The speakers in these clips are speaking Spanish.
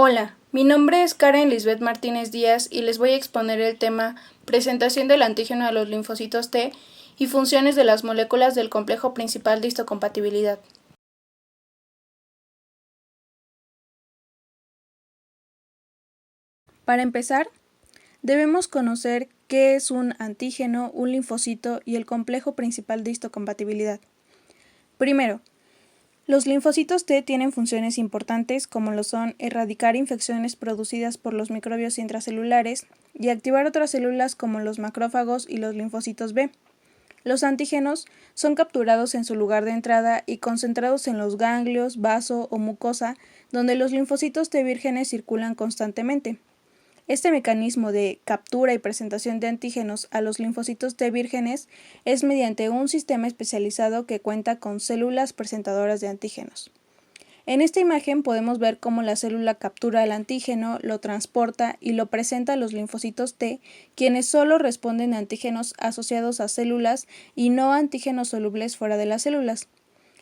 Hola, mi nombre es Karen Lisbeth Martínez Díaz y les voy a exponer el tema presentación del antígeno a los linfocitos T y funciones de las moléculas del complejo principal de histocompatibilidad. Para empezar, debemos conocer qué es un antígeno, un linfocito y el complejo principal de histocompatibilidad. Primero, los linfocitos T tienen funciones importantes como lo son erradicar infecciones producidas por los microbios intracelulares y activar otras células como los macrófagos y los linfocitos B. Los antígenos son capturados en su lugar de entrada y concentrados en los ganglios, vaso o mucosa, donde los linfocitos T vírgenes circulan constantemente. Este mecanismo de captura y presentación de antígenos a los linfocitos T vírgenes es mediante un sistema especializado que cuenta con células presentadoras de antígenos. En esta imagen podemos ver cómo la célula captura el antígeno, lo transporta y lo presenta a los linfocitos T, quienes solo responden a antígenos asociados a células y no a antígenos solubles fuera de las células.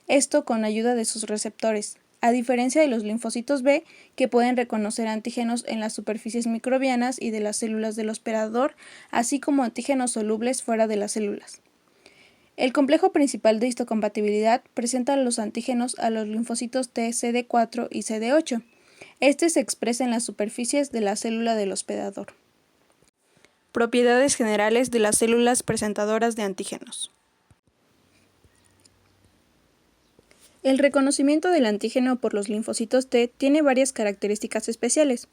Esto con ayuda de sus receptores, a diferencia de los linfocitos B, que pueden reconocer antígenos en las superficies microbianas y de las células del hospedador, así como antígenos solubles fuera de las células. El complejo principal de histocompatibilidad presenta los antígenos a los linfocitos T CD4 y CD8. Este se expresa en las superficies de la célula del hospedador. Propiedades generales de las células presentadoras de antígenos. El reconocimiento del antígeno por los linfocitos T tiene varias características especiales.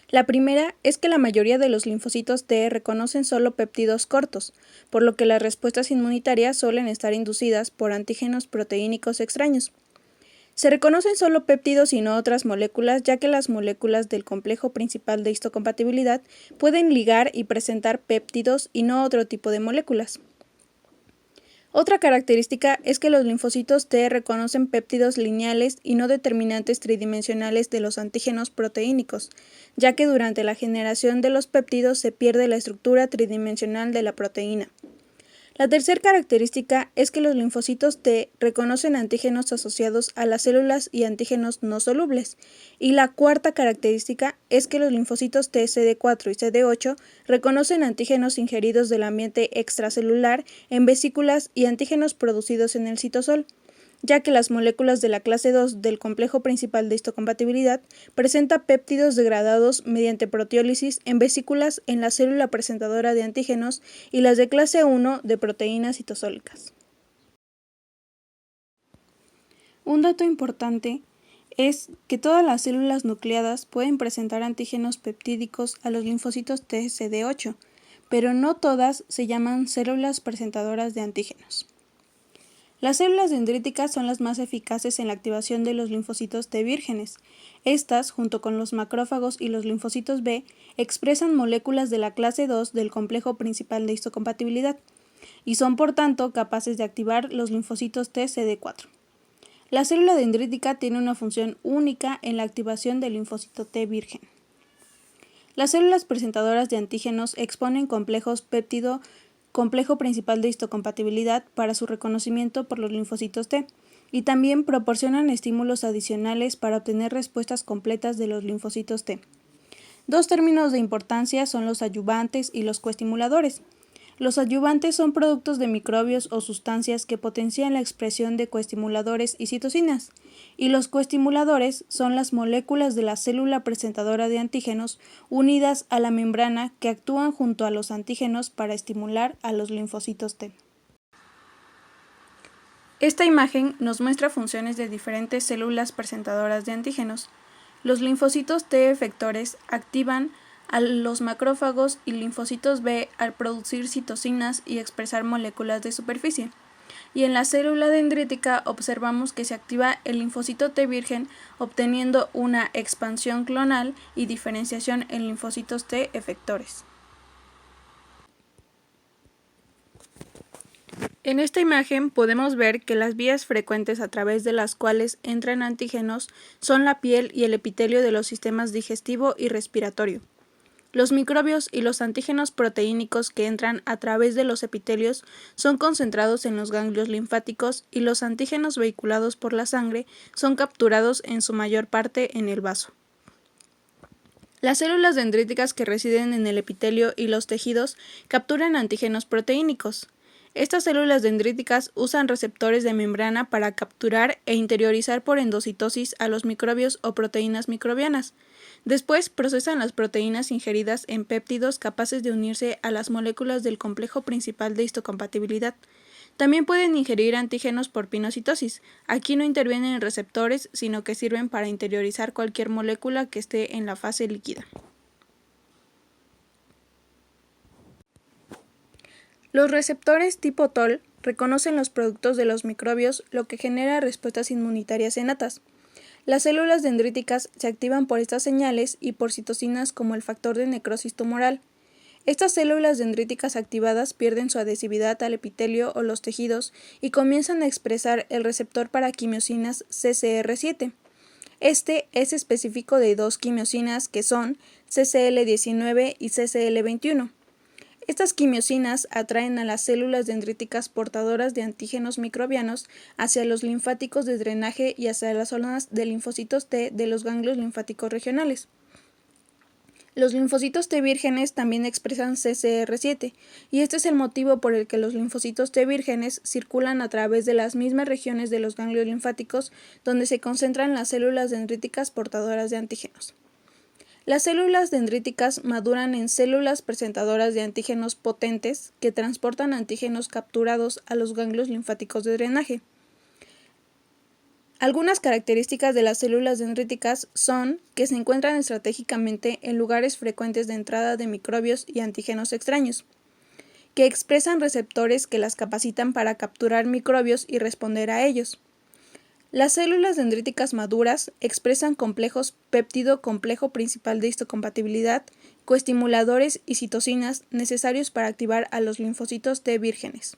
La primera es que la mayoría de los linfocitos T reconocen solo péptidos cortos, por lo que las respuestas inmunitarias suelen estar inducidas por antígenos proteínicos extraños. Se reconocen solo péptidos y no otras moléculas, ya que las moléculas del complejo principal de histocompatibilidad pueden ligar y presentar péptidos y no otro tipo de moléculas. Otra característica es que los linfocitos T reconocen péptidos lineales y no determinantes tridimensionales de los antígenos proteínicos, ya que durante la generación de los péptidos se pierde la estructura tridimensional de la proteína. La tercera característica es que los linfocitos T reconocen antígenos asociados a las células y antígenos no solubles, y la cuarta característica es que los linfocitos T CD4 y CD8 reconocen antígenos ingeridos del ambiente extracelular en vesículas y antígenos producidos en el citosol, ya que las moléculas de la clase 2 del complejo principal de histocompatibilidad presenta péptidos degradados mediante proteólisis en vesículas en la célula presentadora de antígenos y las de clase 1 de proteínas citosólicas. Un dato importante es que todas las células nucleadas pueden presentar antígenos peptídicos a los linfocitos TCD8, pero no todas se llaman células presentadoras de antígenos. Las células dendríticas son las más eficaces en la activación de los linfocitos T vírgenes. Estas, junto con los macrófagos y los linfocitos B, expresan moléculas de la clase 2 del complejo principal de histocompatibilidad y son por tanto capaces de activar los linfocitos T CD4. La célula dendrítica tiene una función única en la activación del linfocito T virgen. Las células presentadoras de antígenos exponen complejos péptido complejo principal de histocompatibilidad para su reconocimiento por los linfocitos T, y también proporcionan estímulos adicionales para obtener respuestas completas de los linfocitos T. Dos términos de importancia son los adyuvantes y los coestimuladores. Los adyuvantes son productos de microbios o sustancias que potencian la expresión de coestimuladores y citocinas, y los coestimuladores son las moléculas de la célula presentadora de antígenos unidas a la membrana que actúan junto a los antígenos para estimular a los linfocitos T. Esta imagen nos muestra funciones de diferentes células presentadoras de antígenos. Los linfocitos T efectores activan a los macrófagos y linfocitos B al producir citocinas y expresar moléculas de superficie. Y en la célula dendrítica observamos que se activa el linfocito T virgen obteniendo una expansión clonal y diferenciación en linfocitos T efectores. En esta imagen podemos ver que las vías frecuentes a través de las cuales entran antígenos son la piel y el epitelio de los sistemas digestivo y respiratorio. Los microbios y los antígenos proteínicos que entran a través de los epitelios son concentrados en los ganglios linfáticos y los antígenos vehiculados por la sangre son capturados en su mayor parte en el vaso. Las células dendríticas que residen en el epitelio y los tejidos capturan antígenos proteínicos. Estas células dendríticas usan receptores de membrana para capturar e interiorizar por endocitosis a los microbios o proteínas microbianas. Después procesan las proteínas ingeridas en péptidos capaces de unirse a las moléculas del complejo principal de histocompatibilidad. También pueden ingerir antígenos por pinocitosis. Aquí no intervienen receptores, sino que sirven para interiorizar cualquier molécula que esté en la fase líquida. Los receptores tipo TOL reconocen los productos de los microbios, lo que genera respuestas inmunitarias innatas. Las células dendríticas se activan por estas señales y por citocinas como el factor de necrosis tumoral. Estas células dendríticas activadas pierden su adhesividad al epitelio o los tejidos y comienzan a expresar el receptor para quimiosinas CCR7. Este es específico de dos quimiosinas que son CCL19 y CCL21. Estas quimiosinas atraen a las células dendríticas portadoras de antígenos microbianos hacia los linfáticos de drenaje y hacia las zonas de linfocitos T de los ganglios linfáticos regionales. Los linfocitos T vírgenes también expresan CCR7, y este es el motivo por el que los linfocitos T vírgenes circulan a través de las mismas regiones de los ganglios linfáticos donde se concentran las células dendríticas portadoras de antígenos. Las células dendríticas maduran en células presentadoras de antígenos potentes que transportan antígenos capturados a los ganglios linfáticos de drenaje. Algunas características de las células dendríticas son que se encuentran estratégicamente en lugares frecuentes de entrada de microbios y antígenos extraños, que expresan receptores que las capacitan para capturar microbios y responder a ellos. Las células dendríticas maduras expresan complejos péptido-complejo principal de histocompatibilidad, coestimuladores y citocinas necesarios para activar a los linfocitos T vírgenes.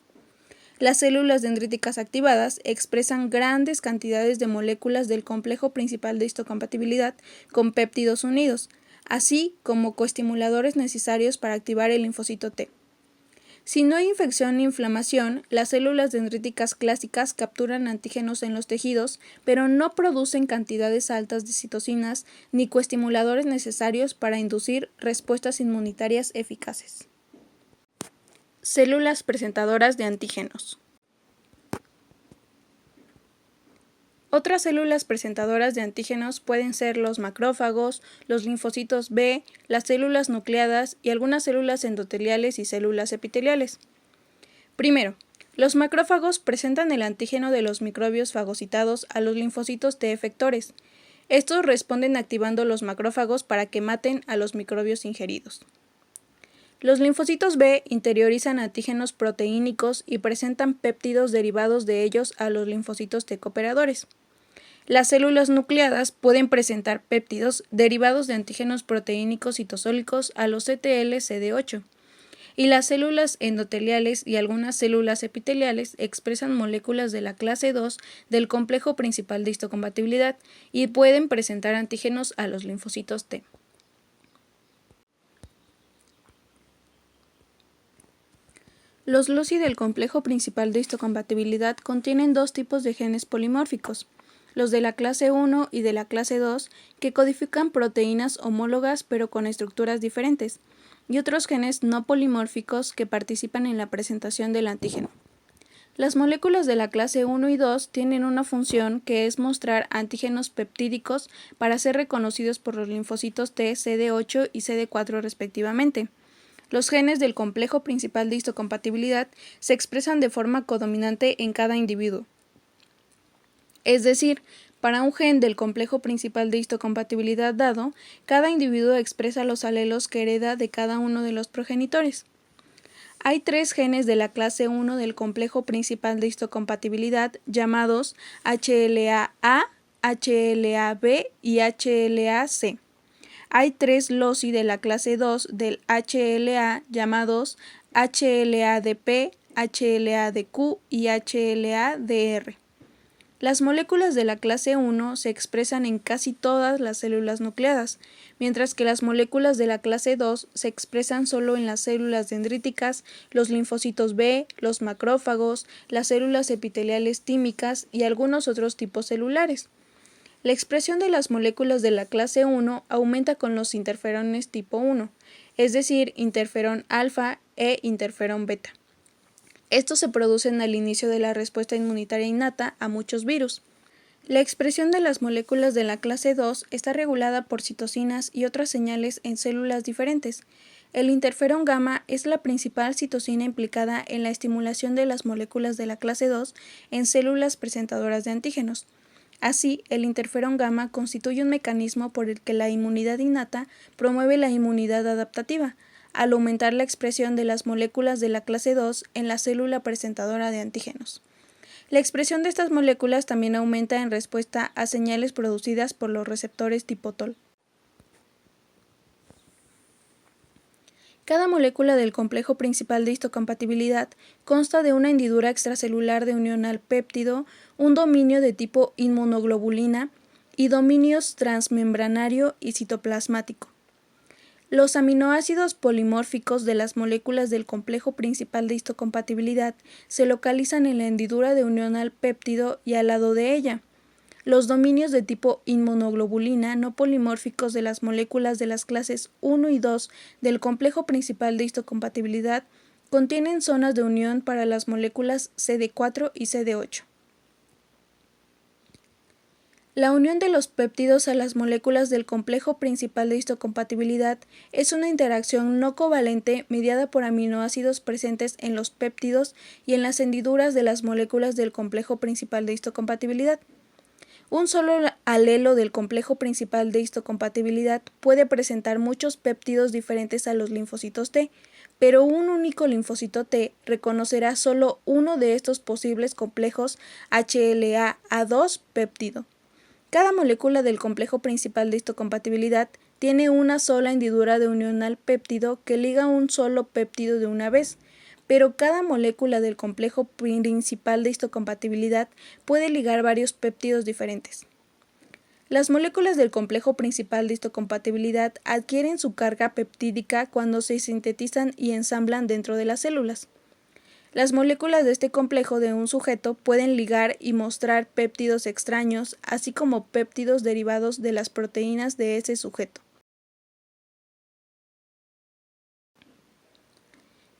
Las células dendríticas activadas expresan grandes cantidades de moléculas del complejo principal de histocompatibilidad con péptidos unidos, así como coestimuladores necesarios para activar el linfocito T. Si no hay infección ni inflamación, las células dendríticas clásicas capturan antígenos en los tejidos, pero no producen cantidades altas de citocinas ni coestimuladores necesarios para inducir respuestas inmunitarias eficaces. Células presentadoras de antígenos. Otras células presentadoras de antígenos pueden ser los macrófagos, los linfocitos B, las células nucleadas y algunas células endoteliales y células epiteliales. Primero, los macrófagos presentan el antígeno de los microbios fagocitados a los linfocitos T efectores. Estos responden activando los macrófagos para que maten a los microbios ingeridos. Los linfocitos B interiorizan antígenos proteínicos y presentan péptidos derivados de ellos a los linfocitos T cooperadores. Las células nucleadas pueden presentar péptidos derivados de antígenos proteínicos citosólicos a los CTL-CD8, y las células endoteliales y algunas células epiteliales expresan moléculas de la clase 2 del complejo principal de histocompatibilidad y pueden presentar antígenos a los linfocitos T. Los loci del complejo principal de histocompatibilidad contienen dos tipos de genes polimórficos, los de la clase 1 y de la clase 2, que codifican proteínas homólogas pero con estructuras diferentes, y otros genes no polimórficos que participan en la presentación del antígeno. Las moléculas de la clase 1 y 2 tienen una función que es mostrar antígenos peptídicos para ser reconocidos por los linfocitos T, CD8 y CD4 respectivamente. Los genes del complejo principal de histocompatibilidad se expresan de forma codominante en cada individuo. Es decir, para un gen del complejo principal de histocompatibilidad dado, cada individuo expresa los alelos que hereda de cada uno de los progenitores. Hay tres genes de la clase 1 del complejo principal de histocompatibilidad llamados HLA-A, HLA-B y HLA-C. Hay tres loci de la clase 2 del HLA llamados HLA-DP, HLA-DQ y HLA-DR. Las moléculas de la clase 1 se expresan en casi todas las células nucleadas, mientras que las moléculas de la clase 2 se expresan solo en las células dendríticas, los linfocitos B, los macrófagos, las células epiteliales tímicas y algunos otros tipos celulares. La expresión de las moléculas de la clase 1 aumenta con los interferones tipo 1, es decir, interferón alfa e interferón beta. Estos se producen al inicio de la respuesta inmunitaria innata a muchos virus. La expresión de las moléculas de la clase 2 está regulada por citocinas y otras señales en células diferentes. El interferón gamma es la principal citocina implicada en la estimulación de las moléculas de la clase 2 en células presentadoras de antígenos. Así, el interferón gamma constituye un mecanismo por el que la inmunidad innata promueve la inmunidad adaptativa, al aumentar la expresión de las moléculas de la clase 2 en la célula presentadora de antígenos. La expresión de estas moléculas también aumenta en respuesta a señales producidas por los receptores tipo TOL. Cada molécula del complejo principal de histocompatibilidad consta de una hendidura extracelular de unión al péptido, un dominio de tipo inmunoglobulina y dominios transmembranario y citoplasmático. Los aminoácidos polimórficos de las moléculas del complejo principal de histocompatibilidad se localizan en la hendidura de unión al péptido y al lado de ella. Los dominios de tipo inmunoglobulina no polimórficos de las moléculas de las clases 1 y 2 del complejo principal de histocompatibilidad contienen zonas de unión para las moléculas CD4 y CD8. La unión de los péptidos a las moléculas del complejo principal de histocompatibilidad es una interacción no covalente mediada por aminoácidos presentes en los péptidos y en las hendiduras de las moléculas del complejo principal de histocompatibilidad. Un solo alelo del complejo principal de histocompatibilidad puede presentar muchos péptidos diferentes a los linfocitos T, pero un único linfocito T reconocerá solo uno de estos posibles complejos HLA-A2 péptido. Cada molécula del complejo principal de histocompatibilidad tiene una sola hendidura de unión al péptido que liga un solo péptido de una vez, pero cada molécula del complejo principal de histocompatibilidad puede ligar varios péptidos diferentes. Las moléculas del complejo principal de histocompatibilidad adquieren su carga peptídica cuando se sintetizan y ensamblan dentro de las células. Las moléculas de este complejo de un sujeto pueden ligar y mostrar péptidos extraños, así como péptidos derivados de las proteínas de ese sujeto.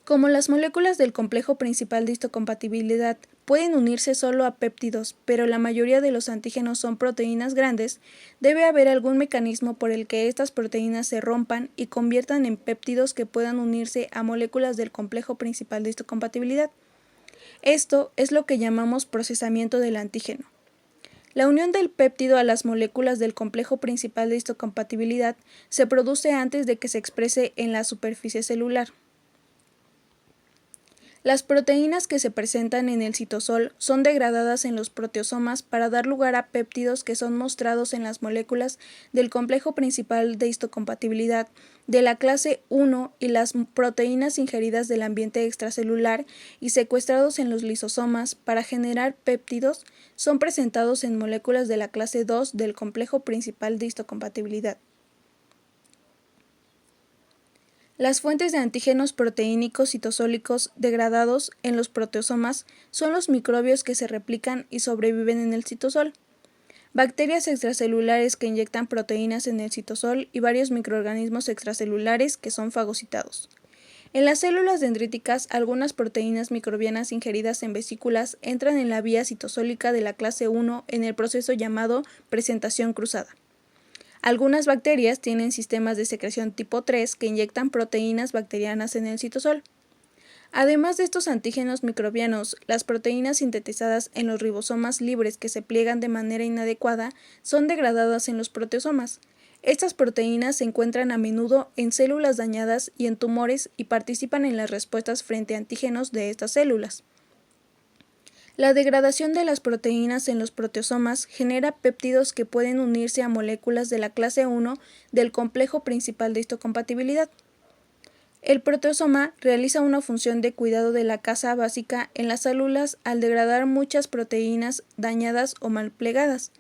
Como las moléculas del complejo principal de histocompatibilidad pueden unirse solo a péptidos, pero la mayoría de los antígenos son proteínas grandes, debe haber algún mecanismo por el que estas proteínas se rompan y conviertan en péptidos que puedan unirse a moléculas del complejo principal de histocompatibilidad. Esto es lo que llamamos procesamiento del antígeno. La unión del péptido a las moléculas del complejo principal de histocompatibilidad se produce antes de que se exprese en la superficie celular. Las proteínas que se presentan en el citosol son degradadas en los proteosomas para dar lugar a péptidos que son mostrados en las moléculas del complejo principal de histocompatibilidad de la clase 1 y las proteínas ingeridas del ambiente extracelular y secuestrados en los lisosomas para generar péptidos son presentados en moléculas de la clase 2 del complejo principal de histocompatibilidad. Las fuentes de antígenos proteínicos citosólicos degradados en los proteosomas son los microbios que se replican y sobreviven en el citosol, bacterias extracelulares que inyectan proteínas en el citosol y varios microorganismos extracelulares que son fagocitados. En las células dendríticas, algunas proteínas microbianas ingeridas en vesículas entran en la vía citosólica de la clase 1 en el proceso llamado presentación cruzada. Algunas bacterias tienen sistemas de secreción tipo 3 que inyectan proteínas bacterianas en el citosol. Además de estos antígenos microbianos, las proteínas sintetizadas en los ribosomas libres que se pliegan de manera inadecuada son degradadas en los proteosomas. Estas proteínas se encuentran a menudo en células dañadas y en tumores y participan en las respuestas frente a antígenos de estas células. La degradación de las proteínas en los proteosomas genera péptidos que pueden unirse a moléculas de la clase 1 del complejo principal de histocompatibilidad. El proteosoma realiza una función de cuidado de la casa básica en las células al degradar muchas proteínas dañadas o mal plegadas.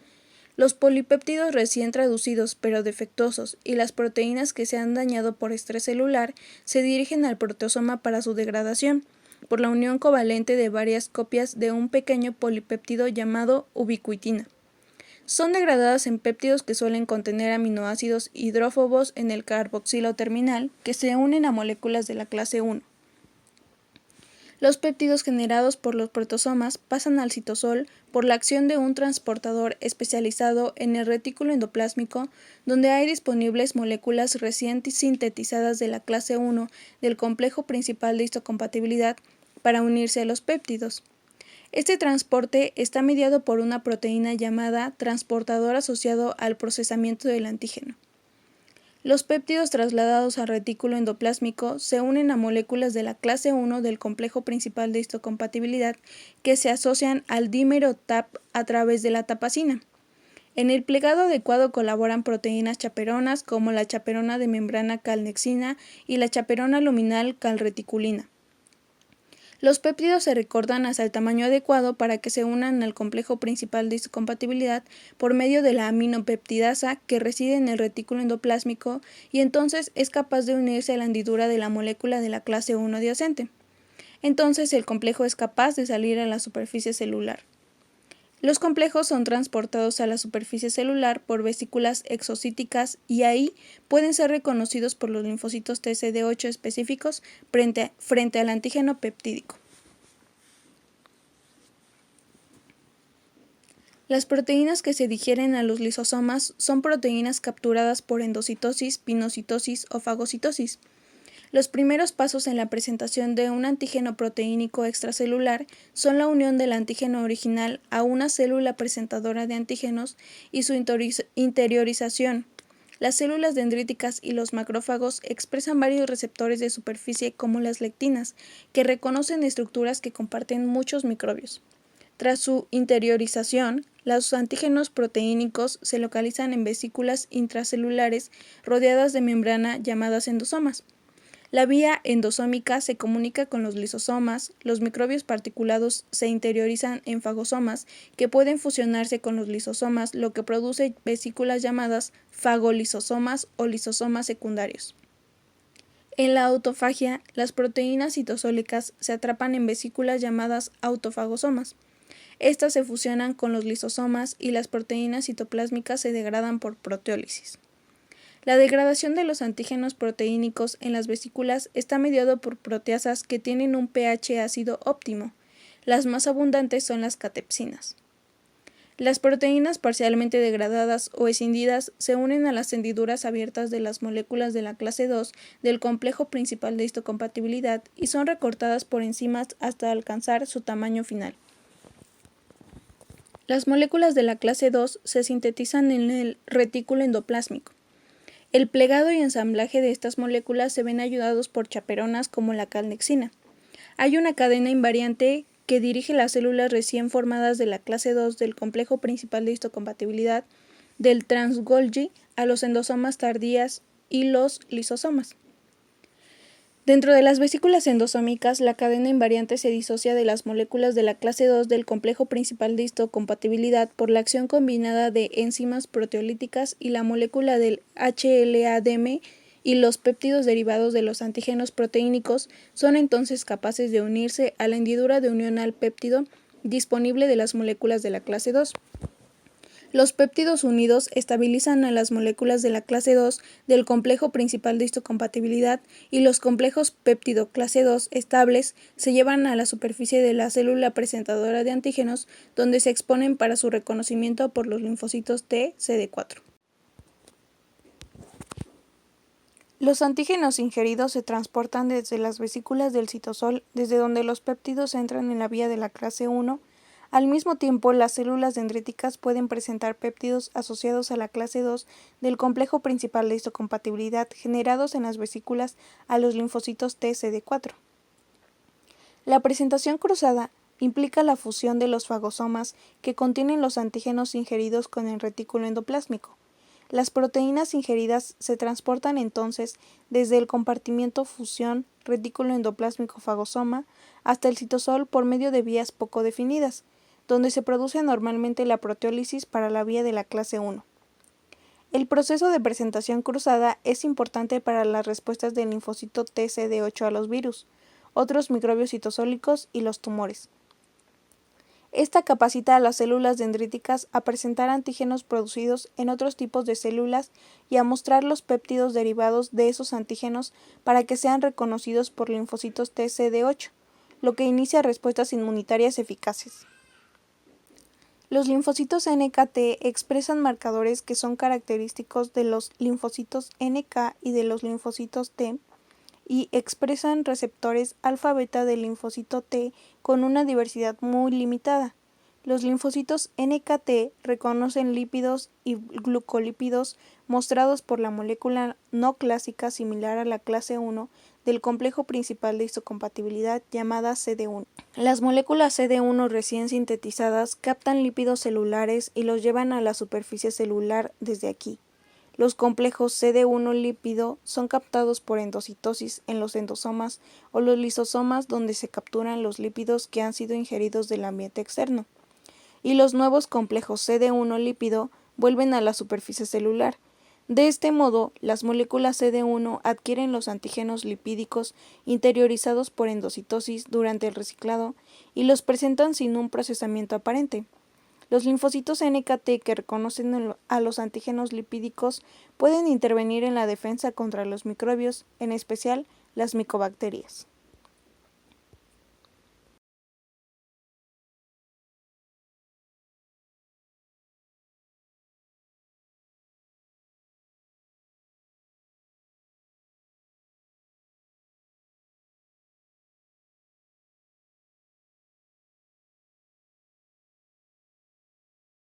Los polipéptidos recién traducidos pero defectuosos y las proteínas que se han dañado por estrés celular se dirigen al proteosoma para su degradación, por la unión covalente de varias copias de un pequeño polipéptido llamado ubiquitina. Son degradadas en péptidos que suelen contener aminoácidos hidrófobos en el carboxilo terminal que se unen a moléculas de la clase 1. Los péptidos generados por los proteosomas pasan al citosol por la acción de un transportador especializado en el retículo endoplásmico, donde hay disponibles moléculas recién sintetizadas de la clase 1 del complejo principal de histocompatibilidad para unirse a los péptidos. Este transporte está mediado por una proteína llamada transportador asociado al procesamiento del antígeno. Los péptidos trasladados al retículo endoplásmico se unen a moléculas de la clase 1 del complejo principal de histocompatibilidad que se asocian al dímero TAP a través de la tapacina. En el plegado adecuado colaboran proteínas chaperonas como la chaperona de membrana calnexina y la chaperona luminal calreticulina. Los péptidos se recortan hasta el tamaño adecuado para que se unan al complejo principal de histocompatibilidad por medio de la aminopeptidasa que reside en el retículo endoplásmico y entonces es capaz de unirse a la hendidura de la molécula de la clase 1 adyacente. Entonces el complejo es capaz de salir a la superficie celular. Los complejos son transportados a la superficie celular por vesículas exocíticas y ahí pueden ser reconocidos por los linfocitos TCD8 específicos frente al antígeno peptídico. Las proteínas que se digieren a los lisosomas son proteínas capturadas por endocitosis, pinocitosis o fagocitosis. Los primeros pasos en la presentación de un antígeno proteínico extracelular son la unión del antígeno original a una célula presentadora de antígenos y su interiorización. Las células dendríticas y los macrófagos expresan varios receptores de superficie como las lectinas, que reconocen estructuras que comparten muchos microbios. Tras su interiorización, los antígenos proteínicos se localizan en vesículas intracelulares rodeadas de membrana llamadas endosomas. La vía endosómica se comunica con los lisosomas, los microbios particulados se interiorizan en fagosomas que pueden fusionarse con los lisosomas, lo que produce vesículas llamadas fagolisosomas o lisosomas secundarios. En la autofagia, las proteínas citosólicas se atrapan en vesículas llamadas autofagosomas. Estas se fusionan con los lisosomas y las proteínas citoplásmicas se degradan por proteólisis. La degradación de los antígenos proteínicos en las vesículas está mediado por proteasas que tienen un pH ácido óptimo. Las más abundantes son las catepsinas. Las proteínas parcialmente degradadas o escindidas se unen a las hendiduras abiertas de las moléculas de la clase 2 del complejo principal de histocompatibilidad y son recortadas por enzimas hasta alcanzar su tamaño final. Las moléculas de la clase 2 se sintetizan en el retículo endoplásmico. El plegado y ensamblaje de estas moléculas se ven ayudados por chaperonas como la calnexina. Hay una cadena invariante que dirige las células recién formadas de la clase 2 del complejo principal de histocompatibilidad del trans-Golgi a los endosomas tardías y los lisosomas. Dentro de las vesículas endosómicas, la cadena invariante se disocia de las moléculas de la clase 2 del complejo principal de histocompatibilidad por la acción combinada de enzimas proteolíticas y la molécula del HLA-DM y los péptidos derivados de los antígenos proteínicos son entonces capaces de unirse a la hendidura de unión al péptido disponible de las moléculas de la clase 2. Los péptidos unidos estabilizan a las moléculas de la clase 2 del complejo principal de histocompatibilidad y los complejos péptido clase 2 estables se llevan a la superficie de la célula presentadora de antígenos donde se exponen para su reconocimiento por los linfocitos T CD4. Los antígenos ingeridos se transportan desde las vesículas del citosol, desde donde los péptidos entran en la vía de la clase 1. Al mismo tiempo, las células dendríticas pueden presentar péptidos asociados a la clase 2 del complejo principal de histocompatibilidad generados en las vesículas a los linfocitos TCD4. La presentación cruzada implica la fusión de los fagosomas que contienen los antígenos ingeridos con el retículo endoplásmico. Las proteínas ingeridas se transportan entonces desde el compartimiento fusión retículo endoplásmico fagosoma hasta el citosol por medio de vías poco definidas, donde se produce normalmente la proteólisis para la vía de la clase 1. El proceso de presentación cruzada es importante para las respuestas del linfocito TCD8 a los virus, otros microbios citosólicos y los tumores. Esta capacita a las células dendríticas a presentar antígenos producidos en otros tipos de células y a mostrar los péptidos derivados de esos antígenos para que sean reconocidos por linfocitos TCD8, lo que inicia respuestas inmunitarias eficaces. Los linfocitos NKT expresan marcadores que son característicos de los linfocitos NK y de los linfocitos T, y expresan receptores alfa-beta del linfocito T con una diversidad muy limitada. Los linfocitos NKT reconocen lípidos y glucolípidos mostrados por la molécula no clásica similar a la clase 1 del complejo principal de histocompatibilidad llamada CD1. Las moléculas CD1 recién sintetizadas captan lípidos celulares y los llevan a la superficie celular desde aquí. Los complejos CD1 lípido son captados por endocitosis en los endosomas o los lisosomas, donde se capturan los lípidos que han sido ingeridos del ambiente externo. Y los nuevos complejos CD1 lípido vuelven a la superficie celular. De este modo, las moléculas CD1 adquieren los antígenos lipídicos interiorizados por endocitosis durante el reciclado y los presentan sin un procesamiento aparente. Los linfocitos NKT que reconocen a los antígenos lipídicos pueden intervenir en la defensa contra los microbios, en especial las micobacterias.